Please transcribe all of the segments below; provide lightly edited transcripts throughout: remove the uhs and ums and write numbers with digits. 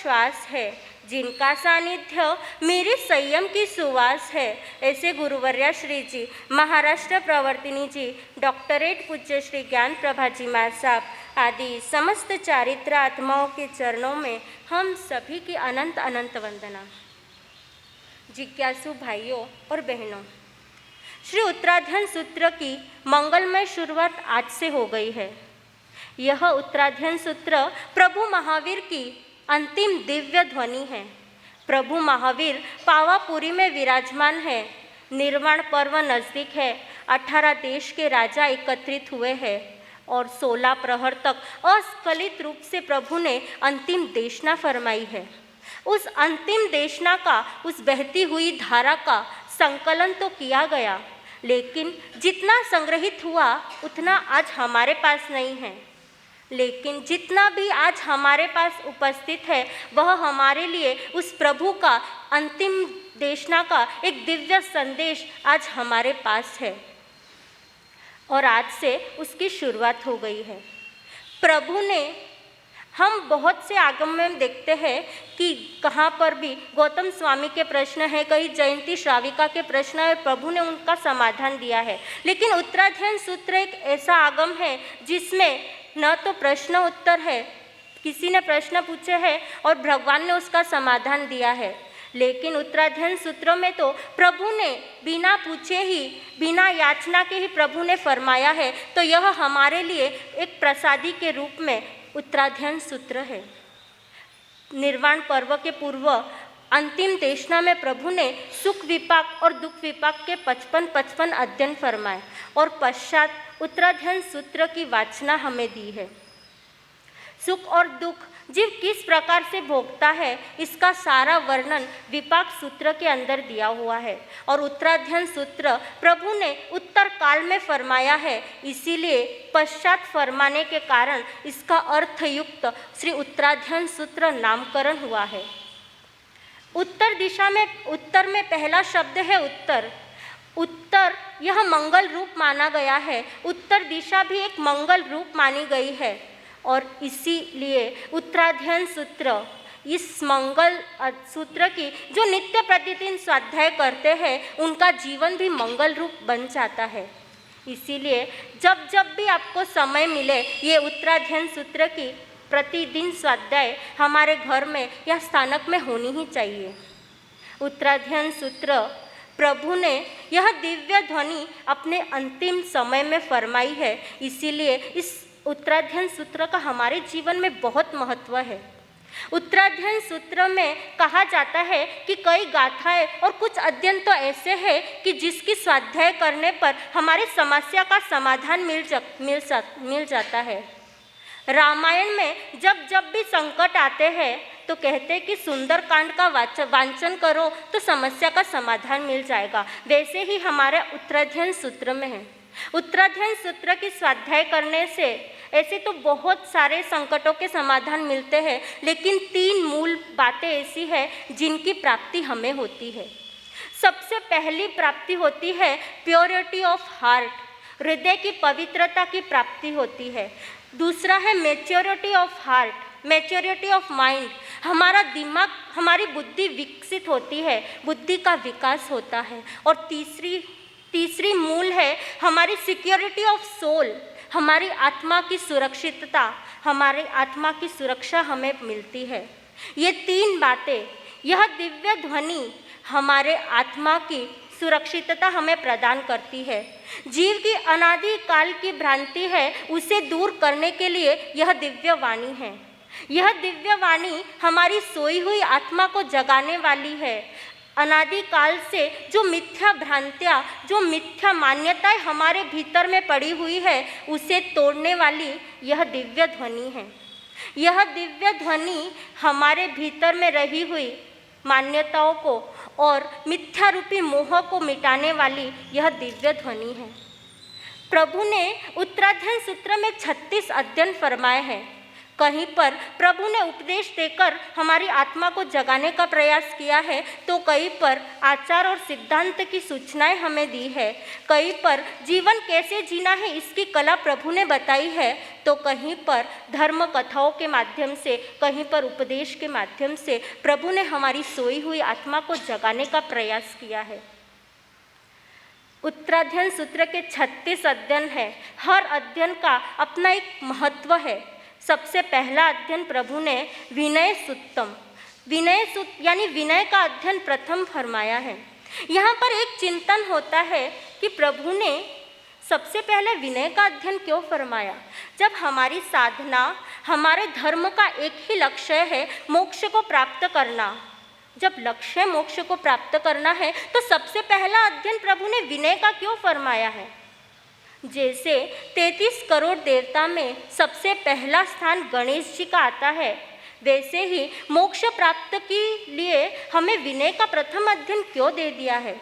श्वास है, जिनका सानिध्य मेरे संयम की सुवास है। ऐसे गुरुवर्या श्री जी, महाराष्ट्र प्रवर्तिनी जी, डॉक्टरेट पूज्य श्री ज्ञान प्रभा जी महाराज साहब आदि समस्त चारित्र आत्माओं के चरणों में हम सभी की अनंत अनंत वंदना। जिज्ञासु भाइयों और बहनों, श्री उत्तराध्ययन सूत्र की मंगलमय शुरुआत आज से हो गई है। यह उत्तराध्ययन सूत्र प्रभु महावीर की अंतिम दिव्य ध्वनि है। प्रभु महावीर पावापुरी में विराजमान है। निर्वाण पर्व नज़दीक है। 18 देश के राजा एकत्रित हुए हैं और 16 प्रहर तक अस्खलित रूप से प्रभु ने अंतिम देशना फरमाई है। उस अंतिम देशना का, उस बहती हुई धारा का संकलन तो किया गया, लेकिन जितना संग्रहित हुआ उतना आज हमारे पास नहीं है। लेकिन जितना भी आज हमारे पास उपस्थित है वह हमारे लिए उस प्रभु का अंतिम देशना का एक दिव्य संदेश आज हमारे पास है और आज से उसकी शुरुआत हो गई है। प्रभु ने, हम बहुत से आगम में देखते हैं कि कहाँ पर भी गौतम स्वामी के प्रश्न है, कहीं जयंती श्राविका के प्रश्न है, प्रभु ने उनका समाधान दिया है। लेकिन उत्तराध्ययन सूत्र एक ऐसा आगम है जिसमें न तो प्रश्न उत्तर है, किसी ने प्रश्न पूछे हैं और भगवान ने उसका समाधान दिया है, लेकिन उत्तराध्ययन सूत्रों में तो प्रभु ने बिना पूछे ही, बिना याचना के ही प्रभु ने फरमाया है। तो यह हमारे लिए एक प्रसादी के रूप में उत्तराध्ययन सूत्र है। निर्वाण पर्व के पूर्व अंतिम देशना में प्रभु ने सुख विपाक और दुख विपाक के 55 अध्ययन फरमाए और पश्चात उत्तराध्ययन सूत्र की वाचना हमें दी है। सुख और दुख जीव किस प्रकार से भोगता है, इसका सारा वर्णन विपाक सूत्र के अंदर दिया हुआ है और उत्तराध्ययन सूत्र प्रभु ने उत्तर काल में फरमाया है। इसीलिए पश्चात फरमाने के कारण इसका अर्थयुक्त श्री उत्तराध्ययन सूत्र नामकरण हुआ है। उत्तर दिशा में, उत्तर में पहला शब्द है उत्तर। उत्तर यह मंगल रूप माना गया है। उत्तर दिशा भी एक मंगल रूप मानी गई है और इसीलिए उत्तराध्ययन सूत्र, इस मंगल सूत्र की जो नित्य प्रतिदिन स्वाध्याय करते हैं उनका जीवन भी मंगल रूप बन जाता है। इसीलिए जब जब भी आपको समय मिले ये उत्तराध्ययन सूत्र की प्रतिदिन स्वाध्याय हमारे घर में या स्थानक में होनी ही चाहिए। उत्तराध्ययन सूत्र प्रभु ने यह दिव्य ध्वनि अपने अंतिम समय में फरमाई है। इसीलिए इस उत्तराध्ययन सूत्र का हमारे जीवन में बहुत महत्व है। उत्तराध्ययन सूत्र में कहा जाता है कि कई गाथाएं और कुछ अध्ययन तो ऐसे हैं कि जिसकी स्वाध्याय करने पर हमारी समस्या का समाधान मिल जाता है। रामायण में जब जब भी संकट आते हैं तो कहते हैं कि सुंदरकांड का वांचन करो तो समस्या का समाधान मिल जाएगा। वैसे ही हमारे उत्तराध्ययन सूत्र में है। उत्तराध्ययन सूत्र की स्वाध्याय करने से ऐसे तो बहुत सारे संकटों के समाधान मिलते हैं, लेकिन 3 मूल बातें ऐसी है जिनकी प्राप्ति हमें होती है। सबसे पहली प्राप्ति होती है प्योरिटी ऑफ हार्ट, हृदय की पवित्रता की प्राप्ति होती है। दूसरा है maturity of heart, maturity of mind, हमारा दिमाग, हमारी बुद्धि विकसित होती है, बुद्धि का विकास होता है। और तीसरी मूल है हमारी सिक्योरिटी ऑफ सोल, हमारी आत्मा की सुरक्षितता, हमारी आत्मा की सुरक्षा हमें मिलती है। ये 3 बातें, यह दिव्य ध्वनि हमारे आत्मा की सुरक्षितता हमें प्रदान करती है। जीव की अनादि काल की भ्रांति है, उसे दूर करने के लिए यह दिव्य वाणी है। यह दिव्य वाणी हमारी सोई हुई आत्मा को जगाने वाली है। अनादि काल से जो मिथ्या भ्रांतियाँ, जो मिथ्या मान्यताएं हमारे भीतर में पड़ी हुई है, उसे तोड़ने वाली यह दिव्य ध्वनि है। यह दिव्य ध्वनि हमारे भीतर में रही हुई मान्यताओं को और मिथ्या रूपी मोह को मिटाने वाली यह दिव्य ध्वनि है। प्रभु ने उत्तराध्ययन सूत्र में 36 अध्ययन फरमाए हैं। कहीं पर प्रभु ने उपदेश देकर हमारी आत्मा को जगाने का प्रयास किया है, तो कहीं पर आचार और सिद्धांत की सूचनाएं हमें दी है, कहीं पर जीवन कैसे जीना है इसकी कला प्रभु ने बताई है, तो कहीं पर धर्म कथाओं के माध्यम से, कहीं पर उपदेश के माध्यम से प्रभु ने हमारी सोई हुई आत्मा को जगाने का प्रयास किया है। उत्तराध्ययन सूत्र के 36 अध्ययन है। हर अध्ययन का अपना एक महत्व है। सबसे पहला अध्ययन प्रभु ने विनय सूत्तम, विनय सूत्र यानी विनय का अध्ययन प्रथम फरमाया है। यहाँ पर एक चिंतन होता है कि प्रभु ने सबसे पहले विनय का अध्ययन क्यों फरमाया। जब हमारी साधना, हमारे धर्म का एक ही लक्ष्य है मोक्ष को प्राप्त करना, जब लक्ष्य मोक्ष को प्राप्त करना है तो सबसे पहला अध्ययन प्रभु ने विनय का क्यों फरमाया है। जैसे 33 करोड़ देवता में सबसे पहला स्थान गणेश जी का आता है, वैसे ही मोक्ष प्राप्त के लिए हमें विनय का प्रथम अध्ययन क्यों दे दिया है।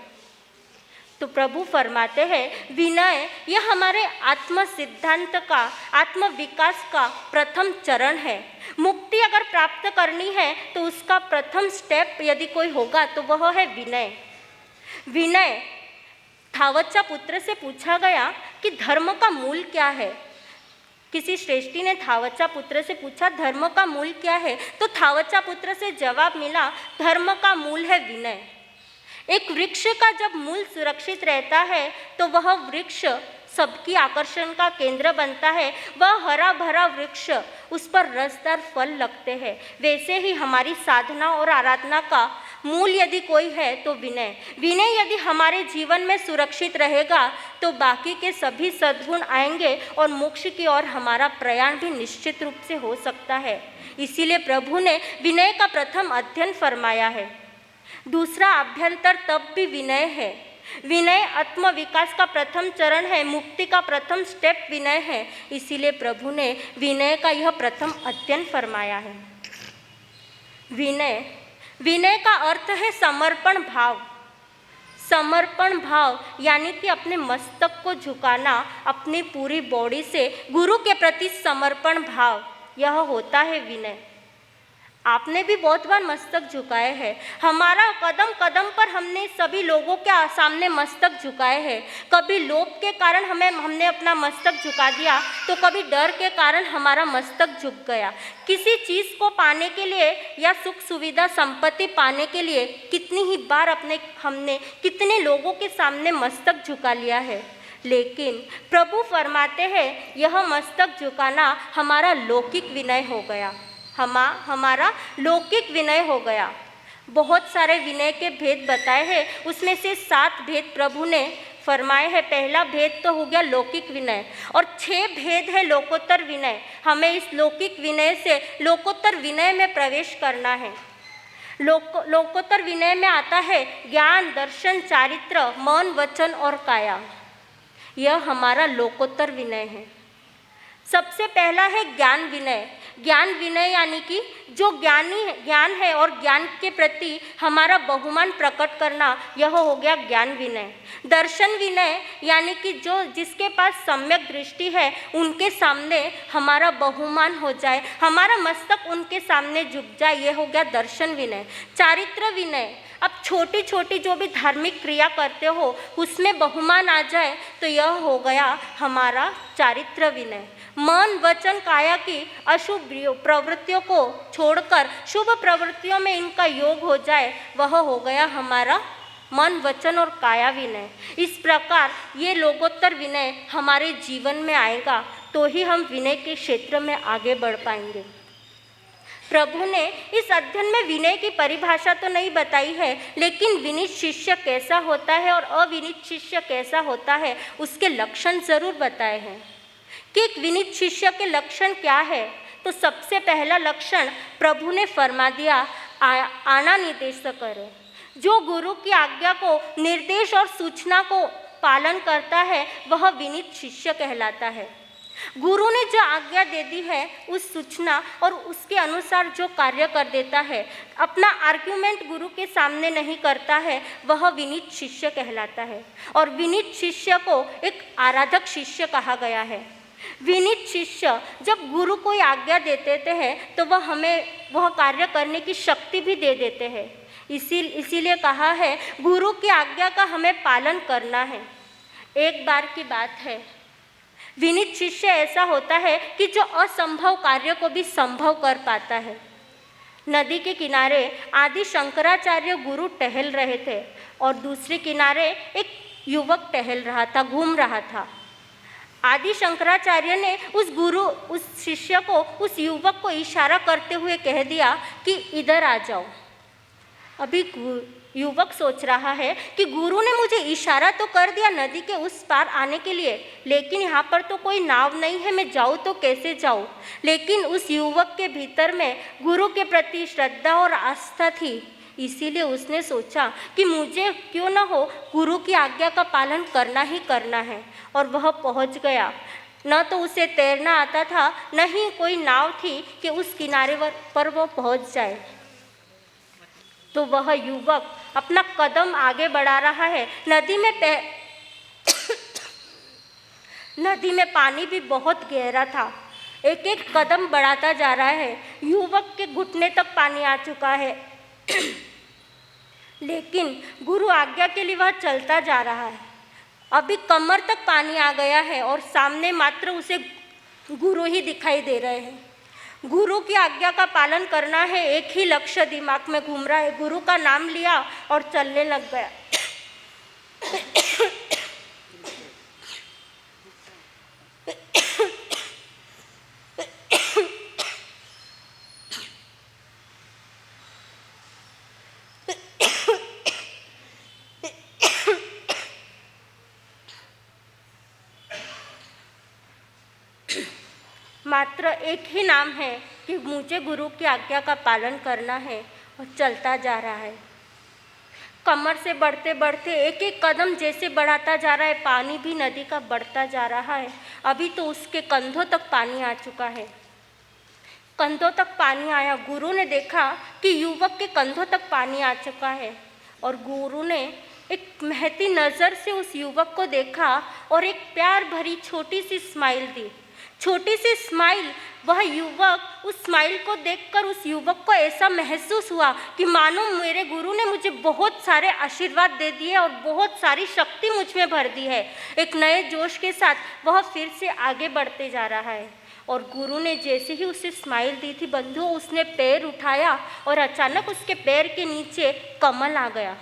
तो प्रभु फरमाते हैं विनय यह हमारे आत्म सिद्धांत का, आत्म विकास का प्रथम चरण है। मुक्ति अगर प्राप्त करनी है तो उसका प्रथम स्टेप यदि कोई होगा तो वह है विनय। विनय थावच्चा पुत्र से पूछा गया कि धर्म का मूल क्या है। किसी श्रेष्ठी ने थावच्चा पुत्र से पूछा धर्म का मूल क्या है, तो थावच्चा पुत्र से जवाब मिला धर्म का मूल है विनय। एक वृक्ष का जब मूल सुरक्षित रहता है तो वह वृक्ष सबकी आकर्षण का केंद्र बनता है, वह हरा भरा वृक्ष, उस पर रसदार फल लगते हैं। वैसे ही हमारी साधना और आराधना का मूल यदि कोई है तो विनय। विनय यदि हमारे जीवन में सुरक्षित रहेगा तो बाकी के सभी सद्गुण आएंगे और मोक्ष की ओर हमारा प्रयाण भी निश्चित रूप से हो सकता है। इसीलिए प्रभु ने विनय का प्रथम अध्ययन फरमाया है। दूसरा अभ्यंतर तब भी विनय है। विनय आत्म विकास का प्रथम चरण है, मुक्ति का प्रथम स्टेप विनय है। इसीलिए प्रभु ने विनय का यह प्रथम अध्ययन फरमाया है। विनय, विनय का अर्थ है समर्पण भाव। समर्पण भाव यानी कि अपने मस्तक को झुकाना, अपनी पूरी बॉडी से गुरु के प्रति समर्पण भाव, यह होता है विनय। आपने भी बहुत बार मस्तक झुकाए हैं। हमारा कदम कदम पर हमने सभी लोगों के सामने मस्तक झुकाए हैं। कभी लोभ के कारण हमने अपना मस्तक झुका दिया, तो कभी डर के कारण हमारा मस्तक झुक गया। किसी चीज़ को पाने के लिए या सुख सुविधा संपत्ति पाने के लिए कितनी ही बार हमने कितने लोगों के सामने मस्तक झुका लिया है। लेकिन प्रभु फरमाते हैं यह मस्तक झुकाना हमारा लौकिक विनय हो गया, हमारा लौकिक विनय हो गया। बहुत सारे विनय के भेद बताए हैं, उसमें से 7 भेद प्रभु ने फरमाए हैं। पहला भेद तो हो गया लौकिक विनय और 6 भेद है लोकोत्तर विनय। हमें इस लौकिक विनय से लोकोत्तर विनय में प्रवेश करना है। लोकोत्तर विनय में आता है ज्ञान, दर्शन, चारित्र, मन, वचन और काया। यह हमारा लोकोत्तर विनय है। सबसे पहला है ज्ञान विनय। ज्ञान विनय यानी कि जो ज्ञान है और ज्ञान के प्रति हमारा बहुमान प्रकट करना, यह हो गया ज्ञान विनय। दर्शन विनय यानी कि जिसके पास सम्यक दृष्टि है उनके सामने हमारा बहुमान हो जाए, हमारा मस्तक उनके सामने झुक जाए, यह हो गया दर्शन विनय। चारित्र विनय, अब छोटी छोटी जो भी धार्मिक क्रिया करते हो उसमें बहुमान आ जाए तो यह हो गया हमारा चारित्र विनय। मन, वचन, काया की अशुभ प्रवृत्तियों को छोड़कर शुभ प्रवृत्तियों में इनका योग हो जाए, वह हो गया हमारा मन, वचन और काया विनय। इस प्रकार ये लोकोत्तर विनय हमारे जीवन में आएगा तो ही हम विनय के क्षेत्र में आगे बढ़ पाएंगे। प्रभु ने इस अध्ययन में विनय की परिभाषा तो नहीं बताई है, लेकिन विनीत शिष्य कैसा होता है और अविनीत शिष्य कैसा होता है उसके लक्षण जरूर बताए हैं। कि एक विनीत शिष्य के लक्षण क्या है, तो सबसे पहला लक्षण प्रभु ने फरमा दिया आना निर्देश करे। जो गुरु की आज्ञा को, निर्देश और सूचना को पालन करता है वह विनीत शिष्य कहलाता है। गुरु ने जो आज्ञा दे दी है उस सूचना और उसके अनुसार जो कार्य कर देता है, अपना आर्ग्यूमेंट गुरु के सामने नहीं करता है, वह विनीत शिष्य कहलाता है। और विनीत शिष्य को एक आराधक शिष्य कहा गया है। विनीत शिष्य जब गुरु कोई आज्ञा दे देते हैं तो वह हमें वह कार्य करने की शक्ति भी दे देते हैं। इसीलिए कहा है गुरु की आज्ञा का हमें पालन करना है। एक बार की बात है, विनीत शिष्य ऐसा होता है कि जो असंभव कार्य को भी संभव कर पाता है। नदी के किनारे आदि शंकराचार्य गुरु टहल रहे थे और दूसरे किनारे एक युवक टहल रहा था, घूम रहा था। आदि शंकराचार्य ने उस शिष्य को, उस युवक को इशारा करते हुए कह दिया कि इधर आ जाओ। अभी युवक सोच रहा है कि गुरु ने मुझे इशारा तो कर दिया नदी के उस पार आने के लिए, लेकिन यहाँ पर तो कोई नाव नहीं है, मैं जाऊँ तो कैसे जाऊँ। लेकिन उस युवक के भीतर में गुरु के प्रति श्रद्धा और आस्था थी, इसीलिए उसने सोचा कि मुझे क्यों न हो गुरु की आज्ञा का पालन करना ही करना है। और वह पहुँच गया। न तो उसे तैरना आता था, न ही कोई नाव थी कि उस किनारे पर वो पहुँच जाए। तो वह युवक अपना कदम आगे बढ़ा रहा है। नदी में पानी भी बहुत गहरा था। एक एक कदम बढ़ाता जा रहा है। युवक के घुटने तक पानी आ चुका है लेकिन गुरु आज्ञा के लिए वह चलता जा रहा है। अभी कमर तक पानी आ गया है और सामने मात्र उसे गुरु ही दिखाई दे रहे हैं। गुरु की आज्ञा का पालन करना है, एक ही लक्ष्य दिमाग में घूम रहा है। गुरु का नाम लिया और चलने लग गया। मात्र एक ही नाम है कि मुझे गुरु की आज्ञा का पालन करना है, और चलता जा रहा है। कमर से बढ़ते बढ़ते एक एक कदम जैसे बढ़ाता जा रहा है, पानी भी नदी का बढ़ता जा रहा है। अभी तो उसके कंधों तक पानी आ चुका है। कंधों तक पानी आया। गुरु ने देखा कि युवक के कंधों तक पानी आ चुका है और गुरु ने एक महती नज़र से उस युवक को देखा और एक प्यार भरी छोटी सी स्माइल दी। छोटी सी स्माइल, वह युवक, उस स्माइल को देखकर उस युवक को ऐसा महसूस हुआ कि मानो मेरे गुरु ने मुझे बहुत सारे आशीर्वाद दे दिए और बहुत सारी शक्ति मुझ में भर दी है। एक नए जोश के साथ वह फिर से आगे बढ़ते जा रहा है। और गुरु ने जैसे ही उसे स्माइल दी थी बंधु, उसने पैर उठाया और अचानक उसके पैर के नीचे कमल आ गया।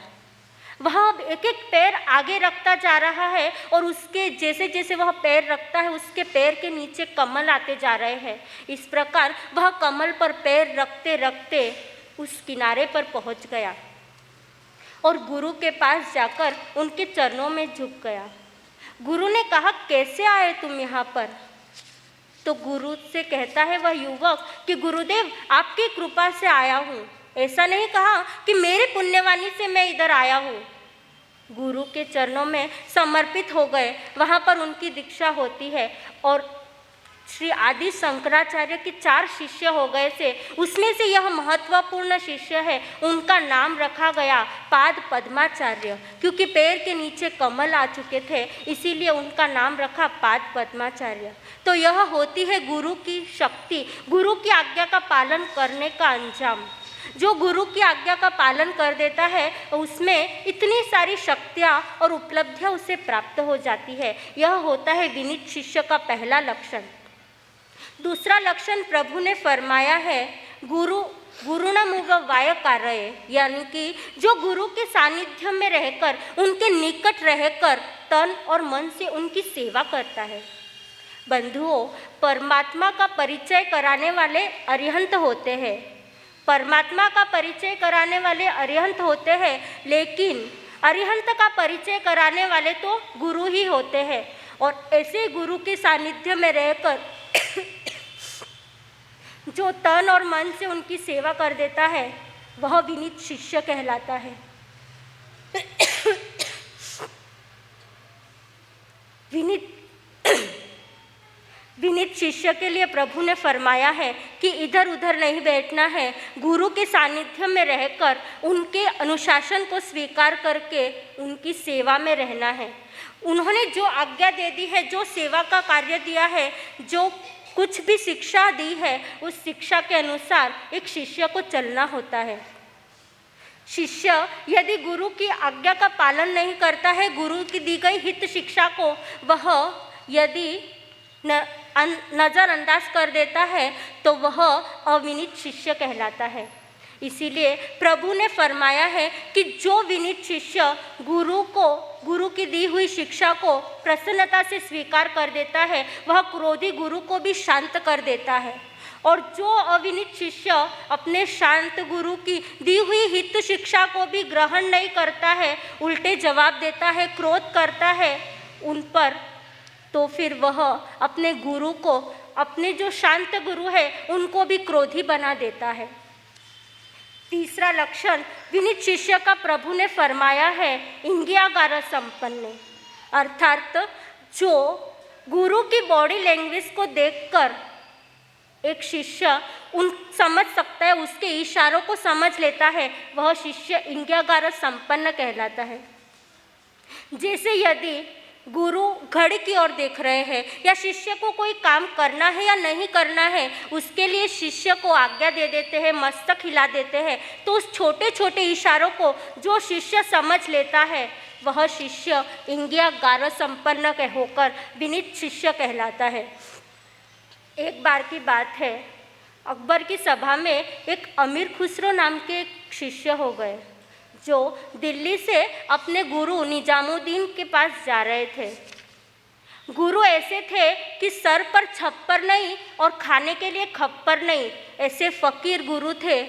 वह अब एक एक पैर आगे रखता जा रहा है और उसके जैसे जैसे वह पैर रखता है उसके पैर के नीचे कमल आते जा रहे हैं। इस प्रकार वह कमल पर पैर रखते रखते उस किनारे पर पहुंच गया और गुरु के पास जाकर उनके चरणों में झुक गया। गुरु ने कहा, कैसे आए तुम यहाँ पर? तो गुरु से कहता है वह युवक कि गुरुदेव, आपकी कृपा से आया हूँ। ऐसा नहीं कहा कि मेरे पुण्यवाणी से मैं इधर आया हूँ। गुरु के चरणों में समर्पित हो गए। वहाँ पर उनकी दीक्षा होती है और श्री आदि शंकराचार्य के 4 शिष्य हो गए थे। उसमें से यह महत्वपूर्ण शिष्य है, उनका नाम रखा गया पाद पद्माचार्य। क्योंकि पैर के नीचे कमल आ चुके थे, इसीलिए उनका नाम रखा पाद पद्माचार्य। तो यह होती है गुरु की शक्ति, गुरु की आज्ञा का पालन करने का अंजाम। जो गुरु की आज्ञा का पालन कर देता है उसमें इतनी सारी शक्तियाँ और उपलब्धियाँ उसे प्राप्त हो जाती है। यह होता है विनीत शिष्य का पहला लक्षण। दूसरा लक्षण प्रभु ने फरमाया है, गुरुणमुव वाय कार्य, यानी कि जो गुरु के सानिध्य में रहकर, उनके निकट रहकर तन और मन से उनकी सेवा करता है। बंधुओं, परमात्मा का परिचय कराने वाले अरिहंत होते हैं। परमात्मा का परिचय कराने वाले अरिहंत होते हैं, लेकिन अरिहंत का परिचय कराने वाले तो गुरु ही होते हैं। और ऐसे गुरु के सानिध्य में रहकर जो तन और मन से उनकी सेवा कर देता है वह विनीत शिष्य कहलाता है। विनीत शिष्य के लिए प्रभु ने फरमाया है कि इधर उधर नहीं बैठना है, गुरु के सानिध्य में रहकर उनके अनुशासन को स्वीकार करके उनकी सेवा में रहना है। उन्होंने जो आज्ञा दे दी है, जो सेवा का कार्य दिया है, जो कुछ भी शिक्षा दी है, उस शिक्षा के अनुसार एक शिष्य को चलना होता है। शिष्य यदि गुरु की आज्ञा का पालन नहीं करता है, गुरु की दी गई हित शिक्षा को वह यदि नज़रअंदाज कर देता है तो वह अविनीत शिष्य कहलाता है। इसीलिए प्रभु ने फरमाया है कि जो विनीत शिष्य गुरु की दी हुई शिक्षा को प्रसन्नता से स्वीकार कर देता है, वह क्रोधी गुरु को भी शांत कर देता है। और जो अविनीत शिष्य अपने शांत गुरु की दी हुई हित शिक्षा को भी ग्रहण नहीं करता है, उल्टे जवाब देता है, क्रोध करता है उन पर, तो फिर वह अपने गुरु को, अपने जो शांत गुरु है उनको भी क्रोधी बना देता है। तीसरा लक्षण विनीत शिष्य का प्रभु ने फरमाया है इंगियागार संपन्न, अर्थात जो गुरु की बॉडी लैंग्वेज को देखकर एक शिष्य समझ सकता है, उसके इशारों को समझ लेता है, वह शिष्य इंगियागार संपन्न कहलाता है। जैसे यदि गुरु घड़ी की ओर देख रहे हैं या शिष्य को कोई काम करना है या नहीं करना है, उसके लिए शिष्य को आज्ञा दे देते हैं, मस्तक हिला देते हैं, तो उस छोटे छोटे इशारों को जो शिष्य समझ लेता है, वह शिष्य इंगियागार संपन्न होकर विनीत शिष्य कहलाता है। एक बार की बात है, अकबर की सभा में एक अमीर खुसरो नाम के एक शिष्य हो गए, जो दिल्ली से अपने गुरु निजामुद्दीन के पास जा रहे थे। गुरु ऐसे थे कि सर पर छप्पर नहीं और खाने के लिए खप्पर नहीं, ऐसे फ़कीर गुरु थे।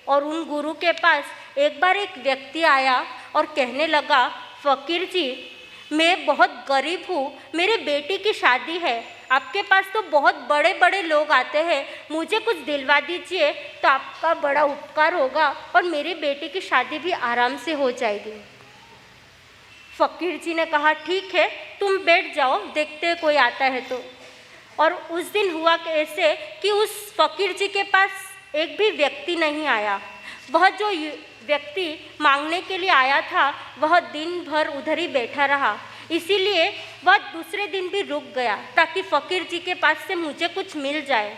और उन गुरु के पास एक बार एक व्यक्ति आया और कहने लगा, फ़कीर जी, मैं बहुत गरीब हूँ, मेरे बेटी की शादी है, आपके पास तो बहुत बड़े बड़े लोग आते हैं, मुझे कुछ दिलवा दीजिए तो आपका बड़ा उपकार होगा और मेरी बेटी की शादी भी आराम से हो जाएगी। फ़कीर जी ने कहा, ठीक है, तुम बैठ जाओ, देखते हैं कोई आता है तो। और उस दिन हुआ ऐसे कि उस फ़कीर जी के पास एक भी व्यक्ति नहीं आया। वह जो व्यक्ति मांगने के लिए आया था, वह दिन भर उधर ही बैठा रहा। इसीलिए वह दूसरे दिन भी रुक गया ताकि फ़कीर जी के पास से मुझे कुछ मिल जाए।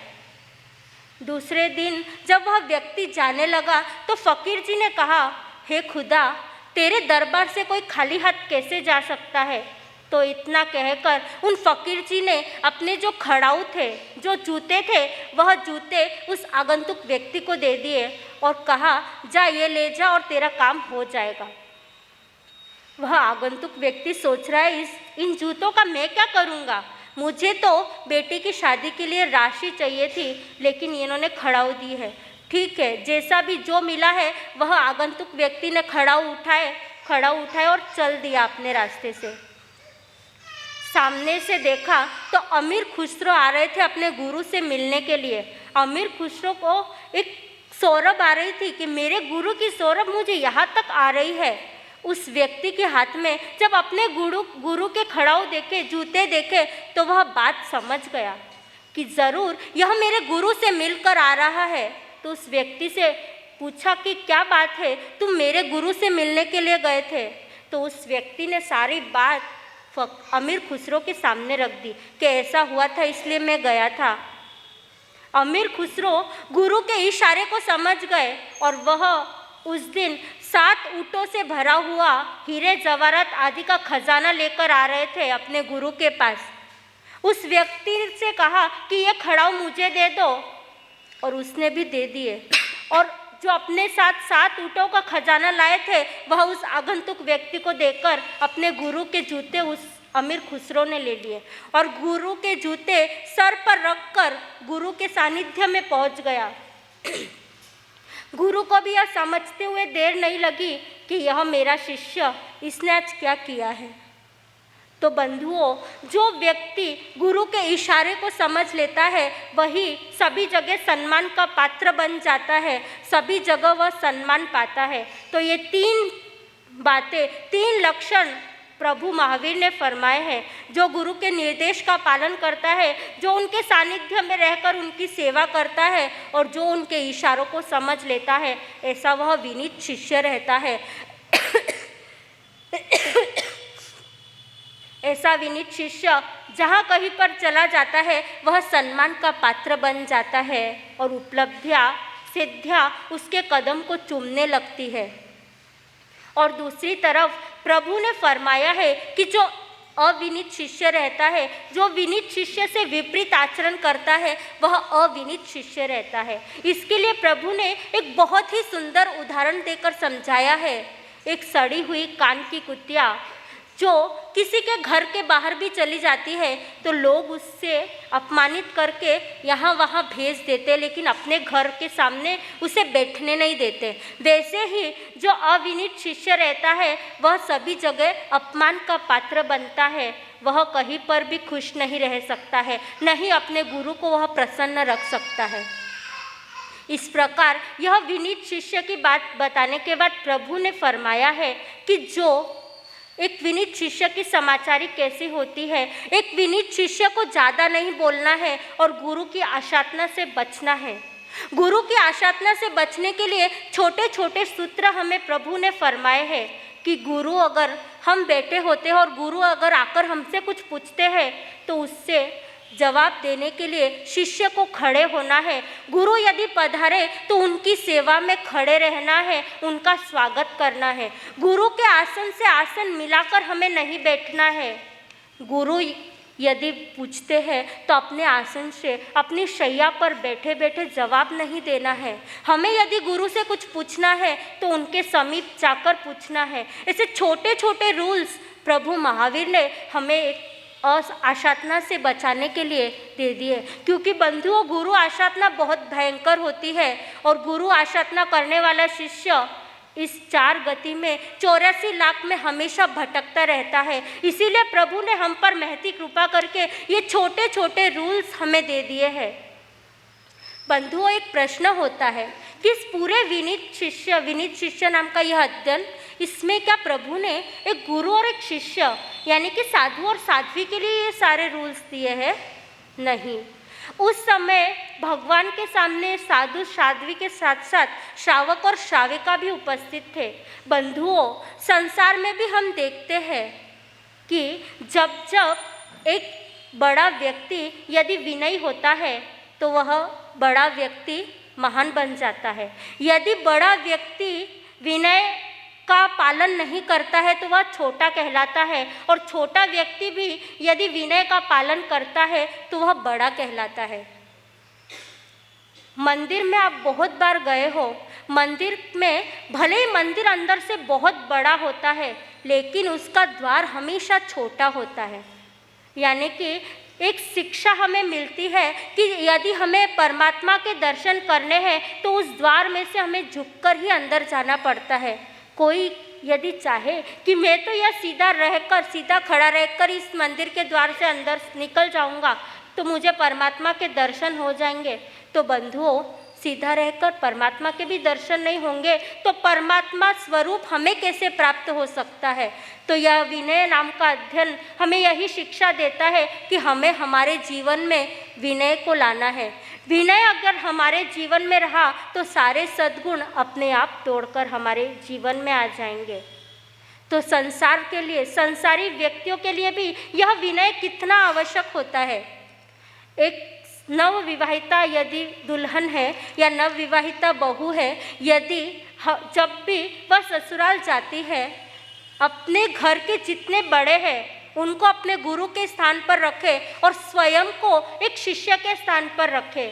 दूसरे दिन जब वह व्यक्ति जाने लगा तो फ़कीर जी ने कहा, हे खुदा, तेरे दरबार से कोई खाली हाथ कैसे जा सकता है। तो इतना कहकर उन फ़कीर जी ने अपने जो खड़ाऊ थे, जो जूते थे, वह जूते उस आगंतुक व्यक्ति को दे दिए और कहा, जा ये ले जा और तेरा काम हो जाएगा। वह आगंतुक व्यक्ति सोच रहा है, इन जूतों का मैं क्या करूँगा, मुझे तो बेटी की शादी के लिए राशि चाहिए थी, लेकिन इन्होंने खड़ाऊ दी है। ठीक है, जैसा भी जो मिला है, वह आगंतुक व्यक्ति ने खड़ाऊ उठाए और चल दिया अपने रास्ते से। सामने से देखा तो अमीर खुसरो आ रहे थे अपने गुरु से मिलने के लिए। अमीर खुसरो को एक सौरभ आ रही थी कि मेरे गुरु की सौरभ मुझे यहाँ तक आ रही है। उस व्यक्ति के हाथ में जब अपने गुरु के खड़ाऊ देखे, जूते देखे, तो वह बात समझ गया कि ज़रूर यह मेरे गुरु से मिलकर आ रहा है। तो उस व्यक्ति से पूछा कि क्या बात है, तुम मेरे गुरु से मिलने के लिए गए थे। तो उस व्यक्ति ने सारी बात अमीर खुसरो के सामने रख दी कि ऐसा हुआ था, इसलिए मैं गया था। अमीर खुसरो गुरु के इशारे को समझ गए और वह उस दिन 7 ऊँटों से भरा हुआ हीरे जवाहरात आदि का खजाना लेकर आ रहे थे अपने गुरु के पास। उस व्यक्ति से कहा कि ये खड़ाऊ मुझे दे दो, और उसने भी दे दिए। और जो अपने साथ 7 ऊँटों का खजाना लाए थे, वह उस आगंतुक व्यक्ति को देकर अपने गुरु के जूते उस अमीर खुसरो ने ले लिए और गुरु के जूते सर पर रखकर गुरु के सानिध्य में पहुंच गया। गुरु को भी यह समझते हुए देर नहीं लगी कि यह मेरा शिष्य, इसने आज क्या किया है। तो बंधुओं, जो व्यक्ति गुरु के इशारे को समझ लेता है, वही सभी जगह सम्मान का पात्र बन जाता है, सभी जगह वह सम्मान पाता है। तो ये 3 बातें, 3 लक्षण प्रभु महावीर ने फरमाए हैं। जो गुरु के निर्देश का पालन करता है, जो उनके सानिध्य में रहकर उनकी सेवा करता है और जो उनके इशारों को समझ लेता है, ऐसा वह विनीत शिष्य रहता है। ऐसा विनीत शिष्य जहाँ कहीं पर चला जाता है वह सम्मान का पात्र बन जाता है और उपलब्धियाँ सिद्धियाँ उसके कदम को चूमने लगती है। और दूसरी तरफ प्रभु ने फरमाया है कि जो अविनीत शिष्य रहता है, जो विनीत शिष्य से विपरीत आचरण करता है, वह अविनीत शिष्य रहता है। इसके लिए प्रभु ने एक बहुत ही सुंदर उदाहरण देकर समझाया है। एक सड़ी हुई कान की कुतिया जो किसी के घर के बाहर भी चली जाती है तो लोग उससे अपमानित करके यहाँ वहाँ भेज देते, लेकिन अपने घर के सामने उसे बैठने नहीं देते। वैसे ही जो अविनीत शिष्य रहता है वह सभी जगह अपमान का पात्र बनता है। वह कहीं पर भी खुश नहीं रह सकता है, न ही अपने गुरु को वह प्रसन्न रख सकता है। इस प्रकार यह विनीत शिष्य की बात बताने के बाद प्रभु ने फरमाया है कि जो एक विनीत शिष्य की समाचारी कैसी होती है। एक विनीत शिष्य को ज़्यादा नहीं बोलना है और गुरु की आशातना से बचना है। गुरु की आशातना से बचने के लिए छोटे छोटे सूत्र हमें प्रभु ने फरमाए हैं कि गुरु अगर हम बैठे होते हैं और गुरु अगर आकर हमसे कुछ पूछते हैं तो उससे जवाब देने के लिए शिष्य को खड़े होना है। गुरु यदि पधारे तो उनकी सेवा में खड़े रहना है, उनका स्वागत करना है। गुरु के आसन से आसन मिलाकर हमें नहीं बैठना है। गुरु यदि पूछते हैं तो अपने आसन से अपनी शैया पर बैठे बैठे जवाब नहीं देना है। हमें यदि गुरु से कुछ पूछना है तो उनके समीप जाकर पूछना है। ऐसे छोटे छोटे रूल्स प्रभु महावीर ने हमें आशातना से बचाने के लिए दे दिए, क्योंकि बंधुओं गुरु आशातना बहुत भयंकर होती है और गुरु आशातना करने वाला शिष्य इस 4 गति में 84 लाख में हमेशा भटकता रहता है। इसीलिए प्रभु ने हम पर महती कृपा करके ये छोटे छोटे रूल्स हमें दे दिए हैं। बंधुओं एक प्रश्न होता है कि इस पूरे विनीत शिष्य नाम का यह अध्ययन, इसमें क्या प्रभु ने एक गुरु और एक शिष्य यानी कि साधु और साध्वी के लिए ये सारे रूल्स दिए हैं? नहीं। उस समय भगवान के सामने साधु साध्वी के साथ साथ श्रावक और श्राविका भी उपस्थित थे। बंधुओं संसार में भी हम देखते हैं कि जब जब एक बड़ा व्यक्ति यदि विनयी होता है तो वह बड़ा व्यक्ति महान बन जाता है। यदि बड़ा व्यक्ति विनय का पालन नहीं करता है तो वह छोटा कहलाता है, और छोटा व्यक्ति भी यदि विनय का पालन करता है तो वह बड़ा कहलाता है। मंदिर में आप बहुत बार गए हो। मंदिर में भले ही मंदिर अंदर से बहुत बड़ा होता है लेकिन उसका द्वार हमेशा छोटा होता है। यानी कि एक शिक्षा हमें मिलती है कि यदि हमें परमात्मा के दर्शन करने हैं तो उस द्वार में से हमें झुककर ही अंदर जाना पड़ता है। कोई यदि चाहे कि मैं तो यह सीधा खड़ा रहकर इस मंदिर के द्वार से अंदर निकल जाऊंगा तो मुझे परमात्मा के दर्शन हो जाएंगे, तो बंधुओं सीधा रहकर परमात्मा के भी दर्शन नहीं होंगे तो परमात्मा स्वरूप हमें कैसे प्राप्त हो सकता है। तो यह विनय नाम का अध्ययन हमें यही शिक्षा देता है कि हमें हमारे जीवन में विनय को लाना है। विनय अगर हमारे जीवन में रहा तो सारे सद्गुण अपने आप तोड़कर हमारे जीवन में आ जाएंगे। तो संसार के लिए, संसारी व्यक्तियों के लिए भी यह विनय कितना आवश्यक होता है। एक नवविवाहिता यदि दुल्हन है या नवविवाहिता बहू है, यदि जब भी वह ससुराल जाती है अपने घर के जितने बड़े हैं उनको अपने गुरु के स्थान पर रखे और स्वयं को एक शिष्य के स्थान पर रखे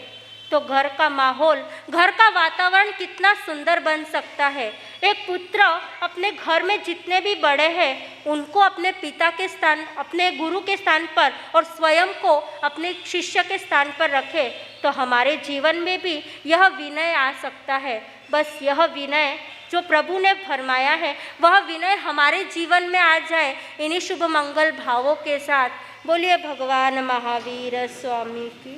तो घर का माहौल, घर का वातावरण कितना सुंदर बन सकता है। एक पुत्र अपने घर में जितने भी बड़े हैं उनको अपने पिता के स्थान, अपने गुरु के स्थान पर और स्वयं को अपने शिष्य के स्थान पर रखे तो हमारे जीवन में भी यह विनय आ सकता है। बस यह विनय जो प्रभु ने फरमाया है वह विनय हमारे जीवन में आ जाए। इन्हीं शुभ मंगल भावों के साथ बोलिए भगवान महावीर स्वामी की।